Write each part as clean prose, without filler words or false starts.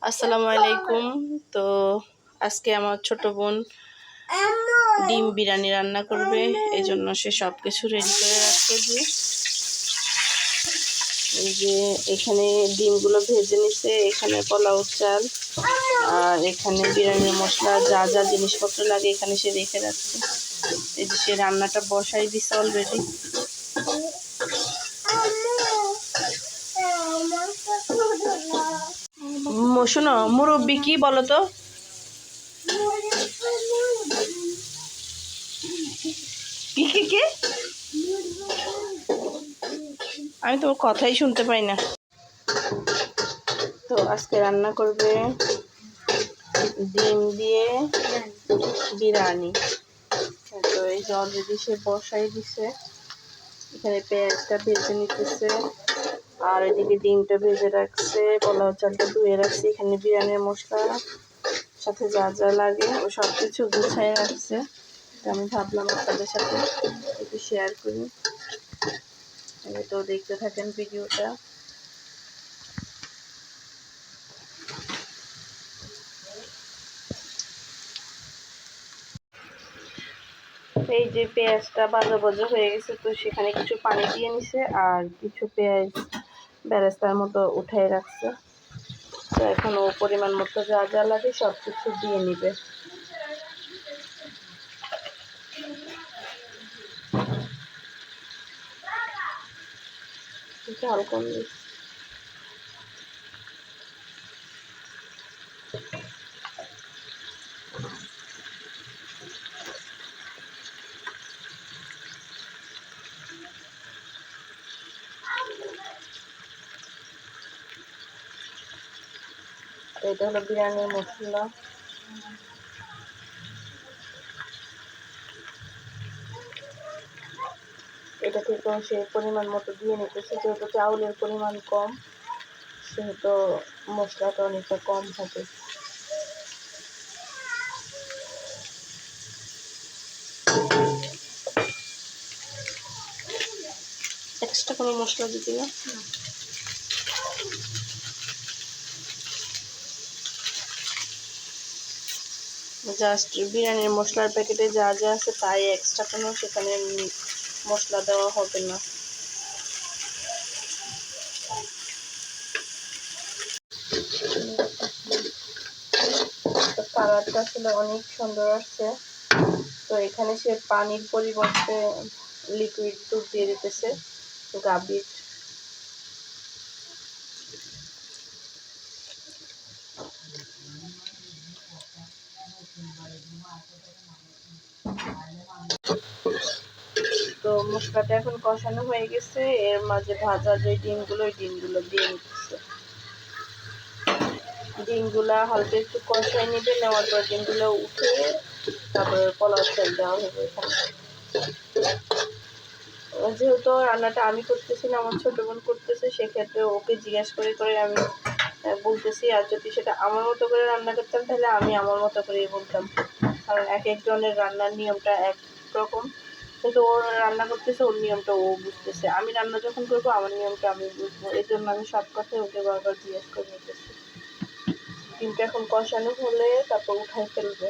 আসসালামু আলাইকুম। তো আজকে আমার ছোট বোন ডিম বিরিয়ানি রান্না করবে, এই জন্য সে সব কিছু রেডি করে রাখতে দিয়ে এই যে এখানে ডিমগুলো ভেজে নিছে, এখানে পোলাও চাল আর এখানে বিরিয়ানির মশলা যা যা জিনিসপত্র লাগে এখানে সে রেখে রাখছে। এই যে সে রান্নাটা বসাই দিছে অলরেডি। শোনো, মুরব্বি কি বলো তো? কি কি কি? আমি তোমার কথাই শুনতে পাই না। তো আজকে রান্না করবে ডিম দিয়ে বিরিয়ানি। তো এই যে অলরেডি সে বসাই দিছে, এখানে পেঁয়াজটা ভেজে নিতেছে আর এদিকে ডিমটা ভেজে রাখছে, পোলাও চালটা ধুয়ে রাখছে, এখানে বিরিয়ানির মশলা সাথে যা যা লাগে ও সব কিছু গুছাই রাখছে। আমি ভাবলাম আপনাদের সাথে একটু শেয়ার করি, তো দেখতে থাকেন ভিডিওটা। এই যে পেঁয়াজটা ভাজা ভাজা হয়ে গেছে, তো সেখানে কিছু পানি দিয়ে নিছে আর কিছু পেঁয়াজ বেরেস্তার মতো উঠাই রাখছে। তো এখন ও পরিমাণ মতো যা যা লাগে সব কিছু দিয়ে নিবে। ঝাল কম দিচ্ছে। এটা হলো বিরিয়ানির মশলা। এটা থেকে সে পরিমাণ মতো দিয়ে নিতেছে, যেহেতু চাউলের পরিমাণ কম সেহেতু মশলাটা অনেকটা কম থাকে। এক্সট্রা কোনো মশলা দিতে না, জাস্ট বিরিয়ানির মশলার প্যাকেটে যা যা আছে তাই, এক্সট্রা কোনো সেখানে মশলা দেওয়া হবে না। কালারটা আসলে অনেক সুন্দর আসছে। তো এখানে সে পানির পরিবর্তে লিকুইড দুধ দিয়ে দিতেছে, গাভীর। তো মশলাটা এখন কষানো হয়ে গেছে, এর মাঝে ভাজা যে ডিমগুলো ওই ডিমগুলো দিয়ে নিতেছে। ডিমগুলা হালকা একটু কষাই নিবে, নেওয়ার পর ডিমগুলো উঠে তারপরে পোলাও চাল দেওয়া হবে এখানে। যেহেতু রান্নাটা আমি করতেছি না, আমার ছোট বোন করতেছে, সেক্ষেত্রে ওকে জিজ্ঞাসা করে করে আমি বলতেছি। আর যদি সেটা আমার মতো করে রান্না করতাম তাহলে আমি আমার মতো করেই বলতাম, কারণ এক একজনের রান্নার নিয়মটা এক রকম। কিন্তু ওর রান্না করতেছে, ওর নিয়মটা ও বুঝতেছে। আমি রান্না যখন করবো আমার নিয়মটা আমি বুঝবো, এই জন্য আমি সব কথাই ওকে বারবার জিজ্ঞেস করে নিতেছি। ডিমটা এখন কষানো হলে তারপর উঠাই ফেলবে।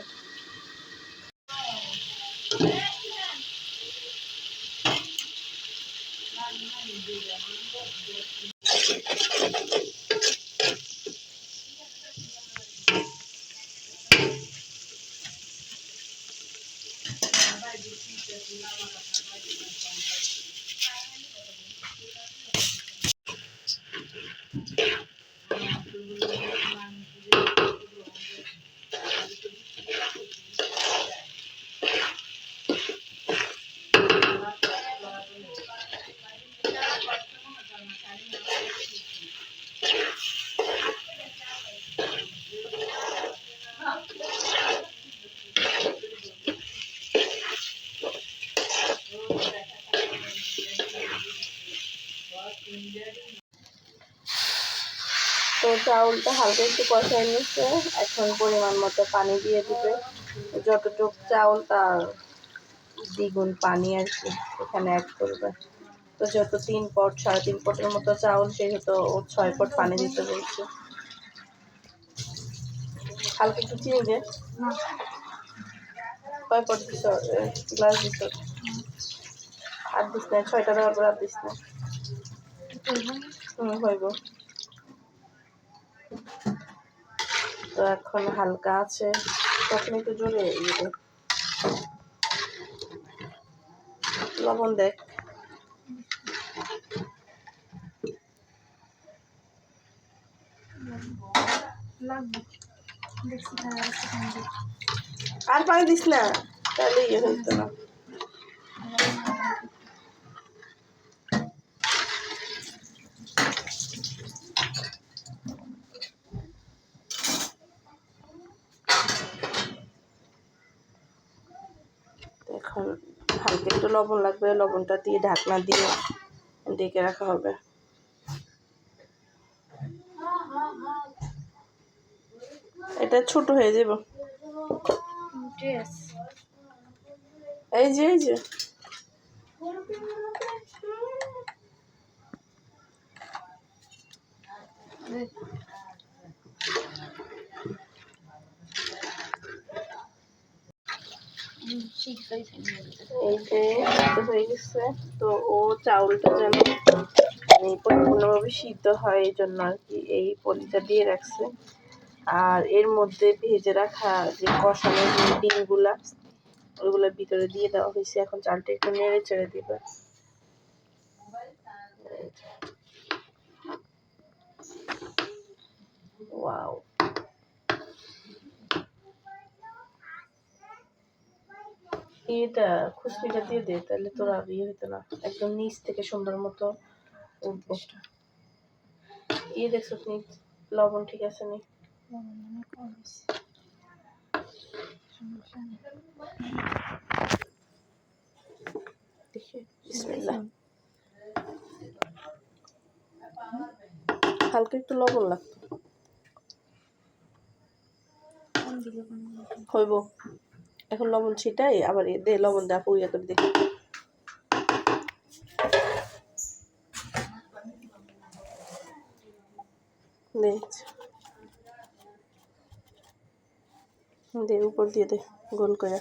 তো চাউলটা হালকা একটু কষাই নিচ্ছে, এখন পরিমাণ মতো পানি দিয়ে দিবে। যতটুক চাউল তার দ্বিগুণ পানি আর কি এখানে অ্যাড করবে। তো যেহেতু 3 পট 3.5 পটের মতো চাউল, সেহেতু ও 6 পট পানি দিতে বলছে। হালকা একটু চিনি দে। কয় পট দিস? গ্লাস দিস? আর দিস না, 6টা দেওয়ার পর আর দিস না। হইব। তো এখন হালকা আছে, তখন একটু জোরে লবণ দেখ। আর পানি দিস না, তাহলে হইতো না। এখন হালকা একটু লবণ লাগবে, লবণটা দিয়ে ঢাকনা দিয়ে ডেকে রাখা হবে। এটা ছোট হয়ে যাব। এই যে এই যে হয়ে গেছে। তো ও চাউলটা যেন পরিপূর্ণভাবে সিদ্ধ হয় এই জন্য আর কি এই পলিটা দিয়ে রাখছে। আর এর মধ্যে ভেজে রাখা যে কষানো যে ডিমগুলা, ওইগুলোর ভিতরে দিয়ে দেওয়া হয়েছে। এখন চালটা একটু নেড়ে চেড়ে দিবে। ওয়াও, এটা খুশনিটা দিয়ে দে, তাহলে তোর আর হইতো না, একদম নিচ থেকে সুন্দর মতো উঠবো। দেখছো নি লবণ ঠিক আছে নি? হালকা একটু লবণ লাগতো, হইব। এখন লবণ ছিটাই আবার দে, লবণ দেওয়া পুইয়া করে দেখি। দে উপর দিয়ে দে গোল করে।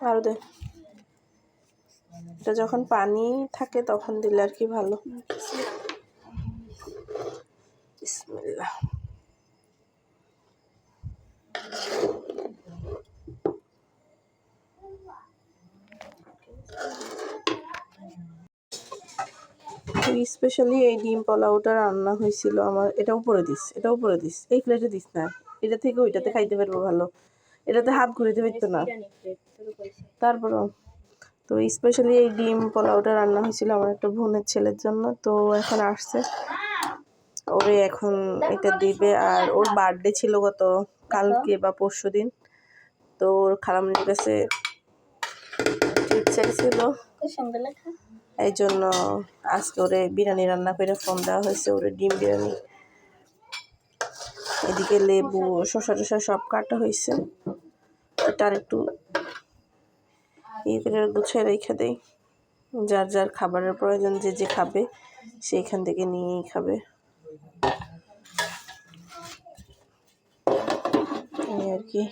আরো দে। এটা যখন পানি থাকে তখন দিলে আর কি ভালো। বিসমিল্লাহ। স্পেশালি এই ডিম পোলাওটা রান্না হয়েছিল আমার। এটা উপরে দিস, এটা উপরে দিস, এই প্লেটে দিস না, এটা থেকে ওইটাতে খাইতে পারবো ভালো, এটাতে হাত ঘুরিতে পারতো না। তারপরও তো স্পেশালি এই ডিম পোলাওটা রান্না হয়েছিল আমার একটা বোনের ছেলের জন্য। তো এখন আসছে, ওরে এখন এটা দিবে। আর ওর বার্থডে ছিল গত কালকে বা পরশু দিন। তো ওর খালামণির কাছে ট্রিট চাইছিল, এই জন্য আজকে ওরে বিরিয়ানি রান্না করে ফোন দেওয়া হয়েছে, ওরে ডিম বিরিয়ানি। এদিকে লেবু শসা টসা সব কাটা হয়েছে। তার একটু ইয়ে করে গুছিয়ে রেখে দেয়, যার যার খাবারের প্রয়োজন যে যে খাবে সেইখান থেকে নিয়েই খাবে এই আর কি।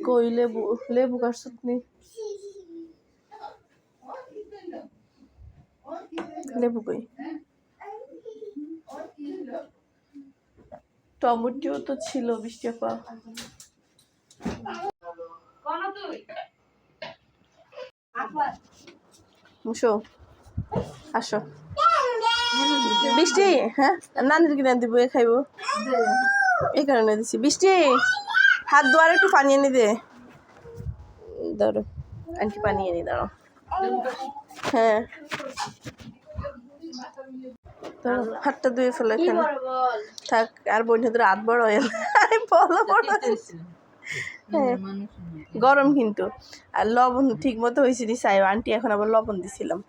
কই লেবু, লেবু কাটছত নি? লেবু কই? টমেটো তো ছিল বৃষ্টি আপা। মুশো আসো। বৃষ্টি, হ্যাঁ নানির কিনে দিব, এ খাইব এই কারণে দিছি। বৃষ্টি হাত ধোয়ার একটু পানি এনে দে। ধরো আন্টি পানি এনে দাঁড়াও। হ্যাঁ তো হাতটা ধুয়ে ফেলো এখানে থাক। আর বন্ধুদের হাত বড় হয়ে বলো বড়। হ্যাঁ গরম কিন্তু। আর লবণ ঠিক মতো হয়েছে নি চাই, আন্টি এখন আবার লবণ দিছিলাম।